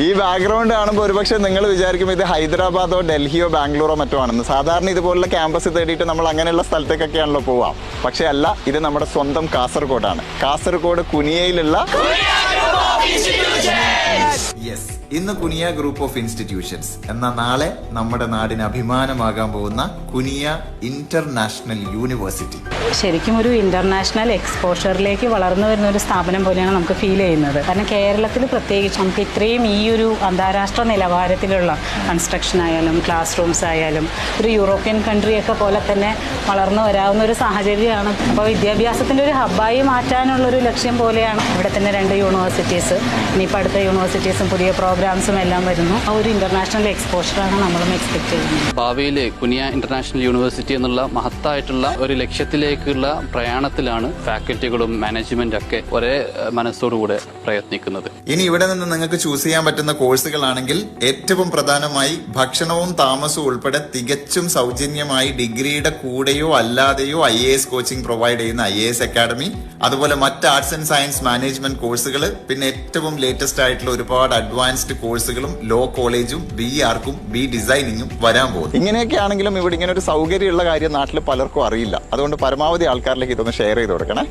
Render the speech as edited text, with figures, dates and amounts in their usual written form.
ഈ ബാക്ക്ഗ്രൗണ്ട് കാണുമ്പോൾ ഒരുപക്ഷെ നിങ്ങൾ വിചാരിക്കും ഇത് ഹൈദരാബാദോ ഡൽഹിയോ ബാംഗ്ലൂരോ മറ്റോ ആണെന്ന്. സാധാരണ ഇതുപോലുള്ള ക്യാമ്പസ് തേടിയിട്ട് നമ്മൾ അങ്ങനെയുള്ള സ്ഥലത്തേക്കൊക്കെയാണല്ലോ പോവാം. പക്ഷെ അല്ല, ഇത് നമ്മുടെ സ്വന്തം കാസർഗോഡാണ്. കാസർഗോഡ് കുനിയയിലുള്ള ഇന്ന് കുനിയ ഗ്രൂപ്പ് ഓഫ് ഇൻസ്റ്റിറ്റ്യൂഷൻസ് എന്ന നാളെ നമ്മുടെ നാടിന് അഭിമാനമാകാൻ പോകുന്ന കുനിയ ഇന്റർനാഷണൽ യൂണിവേഴ്സിറ്റി ശരിക്കും ഒരു ഇന്റർനാഷണൽ എക്സ്പോഷറിലേക്ക് വളർന്നു വരുന്ന ഒരു സ്ഥാപനം പോലെയാണ് നമുക്ക് ഫീൽ ചെയ്യുന്നത്. കാരണം കേരളത്തിൽ പ്രത്യേകിച്ച് നമുക്ക് ഇത്രയും ഈ ഒരു അന്താരാഷ്ട്ര നിലവാരത്തിലുള്ള കൺസ്ട്രക്ഷൻ ആയാലും ക്ലാസ് റൂംസ് ആയാലും ഒരു യൂറോപ്യൻ കൺട്രിയൊക്കെ പോലെ തന്നെ വളർന്നു വരാവുന്ന ഒരു സാഹചര്യമാണ്. അപ്പോൾ വിദ്യാഭ്യാസത്തിൻ്റെ ഒരു ഹബ്ബായി മാറ്റാനുള്ളൊരു ലക്ഷ്യം പോലെയാണ് ഇവിടെ തന്നെ 2 യൂണിവേഴ്സിറ്റീസ്, ഇനിയിപ്പോൾ അടുത്ത യൂണിവേഴ്സിറ്റീസും പുതിയ പ്രോഗ്രാംസും എല്ലാം വരുന്നു. ആ ഒരു ഇന്റർനാഷണൽ എക്സ്പോഷറാണ് നമ്മളും എക്സ്പെക്ട് ചെയ്യുന്നത്. ഭാവിയിൽ കുനിയ ഇന്റർനാഷണൽ യൂണിവേഴ്സിറ്റി എന്നുള്ള മഹത്തായിട്ടുള്ള ഒരു ലക്ഷ്യത്തിലേക്കുള്ള പ്രയാണത്തിലാണ് ഫാക്കൽറ്റികളും മാനേജ്മെന്റ് ഒക്കെ ഒരേ മനസ്സോടുകൂടെ പ്രയത്നിക്കുന്നത്. ഇനി ഇവിടെ നിന്ന് നിങ്ങൾക്ക് ചൂസ് ചെയ്യാൻ പറ്റുന്ന കോഴ്സുകളാണെങ്കിൽ ഏറ്റവും പ്രധാനമായി ഭക്ഷണവും താമസവും ഉൾപ്പെടെ തികച്ചും സൗജന്യമായി ഡിഗ്രിയുടെ കൂടെയോ അല്ലാതെയോ IAS കോച്ചിങ് പ്രൊവൈഡ് ചെയ്യുന്ന IAS അക്കാഡമി, അതുപോലെ മറ്റ് ആർട്സ് ആൻഡ് സയൻസ് മാനേജ്മെന്റ് കോഴ്സുകൾ, പിന്നെ ഏറ്റവും ലേറ്റസ്റ്റ് ആയിട്ടുള്ള ഒരുപാട് അഡ്വാൻസ്ഡ് കോഴ്സുകളും ലോ കോളേജും BArcഉം ഡിസൈനിങ്ങും വരാൻ പോകും. ഇങ്ങനെയൊക്കെ ആണെങ്കിലും ഇവിടെ ഇങ്ങനെ ഒരു സൗകര്യമുള്ള കാര്യം നാട്ടിൽ പലർക്കും അറിയില്ല. അതുകൊണ്ട് പരമാവധി ആൾക്കാരിലേക്ക് ഇതൊന്ന് ഷെയർ ചെയ്ത് കൊടുക്കണേ.